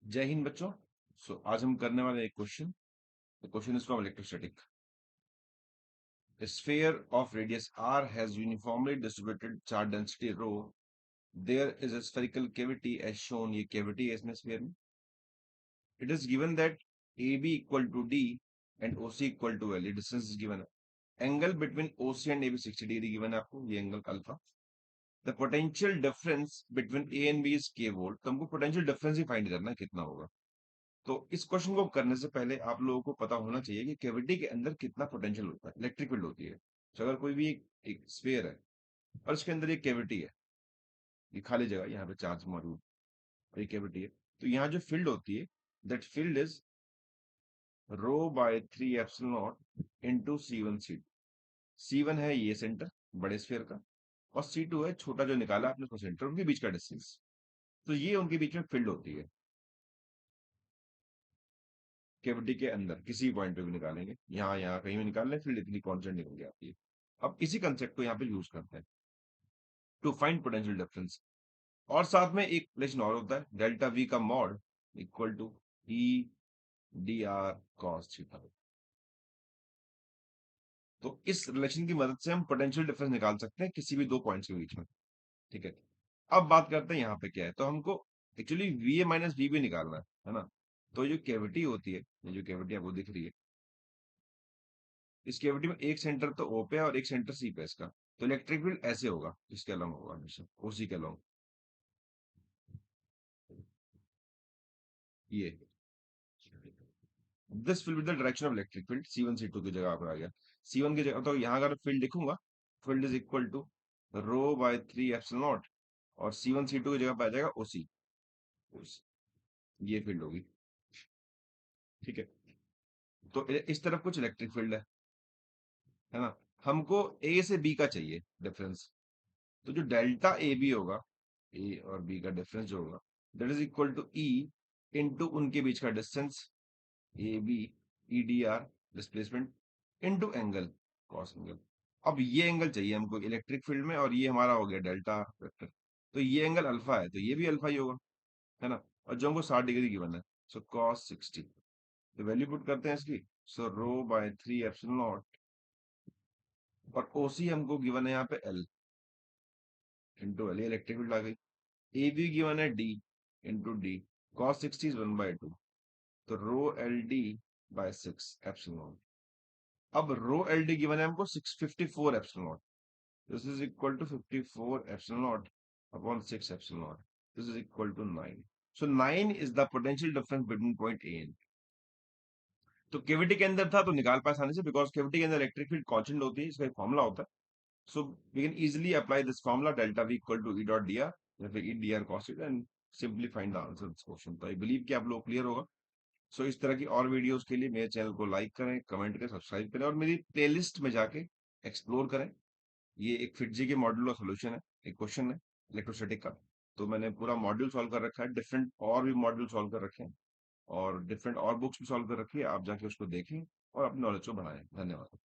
जय हिंद बच्चों। आज हम करने वाले एक question. The question is from electrostatic. A sphere of radius r has uniformly distributed charge density rho. There is a spherical cavity as shown. ये cavity है इसमें sphere में. It is given that AB equal to D and OC equal to L. ये distance is given है. Angle between OC and AB 60 degree given है आपको. ये angle alpha. The potential difference between A and B is k volt. तो हमको potential difference ही find करना है कितना होगा. तो इस क्वेश्चन को करने से पहले आप लोगों को पता होना चाहिए कि कैविटी के अंदर कितना पोटेंशियल होता है, इलेक्ट्रिक फील्ड होती है। तो अगर कोई भी एक स्फीयर है और इसके अंदर एक कैविटी है, ये खाली जगह, यहाँ पे चार्ज मौजूद और ये कैविटी है, तो यहाँ जो फील्ड होती है, that field is rho by 3 epsilon naught into C1 C2। C1 है ये सेंटर बड़े स्फीयर का, और C2 है छोटा जो निकाला आपने उसका सेंटर, उनके बीच का डिस्टेंस। तो ये उनके बीच में फील्ड होती है कैविटी के अंदर। किसी पॉइंट पे भी निकालेंगे, यहाँ यहाँ कहीं भी निकाल लें, फील्ड इतनी कॉन्स्टेंट निकल के आती है। अब इसी कंसेप्ट को यहाँ पे यूज करते हैं टू फाइंड पोटेंशियल डिफरेंस। और साथ में एक रिलेशन और होता है, डेल्टा वी का mod equal to E D R cos theta. तो इस रिलेशन की मदद से हम पोटेंशियल डिफरेंस निकाल सकते हैं किसी भी दो पॉइंट्स के बीच में। ठीक है। अब बात करते हैं यहाँ पे क्या है, तो हमको actually V A minus V B निकालना है ना। तो जो कैविटी होती है, ये जो कैविटी आपको दिख रही है, इस कैविटी में एक सेंटर तो ओ पे है और एक सेंटर सी पे है इसका। तो इलेक्ट्रिक फील्ड ऐसे होगा, इसके अलोंग होगा हमेशा, उसी के अलोंग। ये this will be the direction of electric field. C1 C2 की जगह पर आ गया। C1 की जगह तो यहाँ अगर फील्ड लिखूंगा, field is equal to rho by 3 epsilon naught, और C1 C2 की जगह पे आ जाएगा OC। ये फील्ड होगी। ठीक है। तो इस तरफ कुछ इलेक्ट्रिक फील्ड है ना। हमको ए से बी का चाहिए डिफरेंस। तो जो डेल्टा ए बी होगा, ए और बी का डिफरेंस जो होगा, that is equal to E into उनके बीच का distance A B, E D R displacement, into angle cos angle. अब ये एंगल चाहिए हमको इलेक्ट्रिक फील्ड में, और ये हमारा हो गया डेल्टा वेक्टर। तो ये एंगल अल्फा है, तो ये भी अल्फा ही होगा, है ना। और जो हमको 60 डिग्री की बना है, सो कॉस 60। तो वैल्यू पुट करते हैं इसकी। So rho by 3 epsilon naught, और ओसी हमको गिवन है यहाँ पे L into L, electric field आ गई। ए बी गिवन है D into D, cos 60 is 1/2। तो rho L D by 6 epsilon naught. अब रो एल डी गिवन है हमको 654 epsilon naught. This is equal to 54 epsilon naught upon 6 epsilon naught. This is equal to 9। So 9 is the potential difference between point A and. तो cavity के अंदर था तो निकाल पाए आसानी से, बिकॉज केविटी के अंदर इलेक्ट्रिक फील्ड कांस्टेंट होती है, इसका एक फॉर्मूला होता है। So we can easily apply this formula delta V equal to E dot dr, या फिर E dr cos theta, and simply find the answer of this question। तो आई बिलीव कि आप लोग क्लियर होगा। सो इस तरह की और वीडियोस के लिए मेरे चैनल को लाइक करें, कमेंट करें, सब्सक्राइब करें, और मेरी प्लेलिस्ट में जाके एक्सप्लोर करें। ये एक फिटजी के मॉड्यूल का सोल्यूशन है, एक क्वेश्चन है इलेक्ट्रोस्टैटिक का। तो मैंने पूरा मॉड्यूल सॉल्व कर रखा है, डिफरेंट और भी मॉड्यूल सॉल्व कर रखे हैं, और डिफरेंट और बुक्स भी सॉल्व कर रखी है। आप जाके उसको देखें और अपनी नॉलेज को बढ़ाएं। धन्यवाद।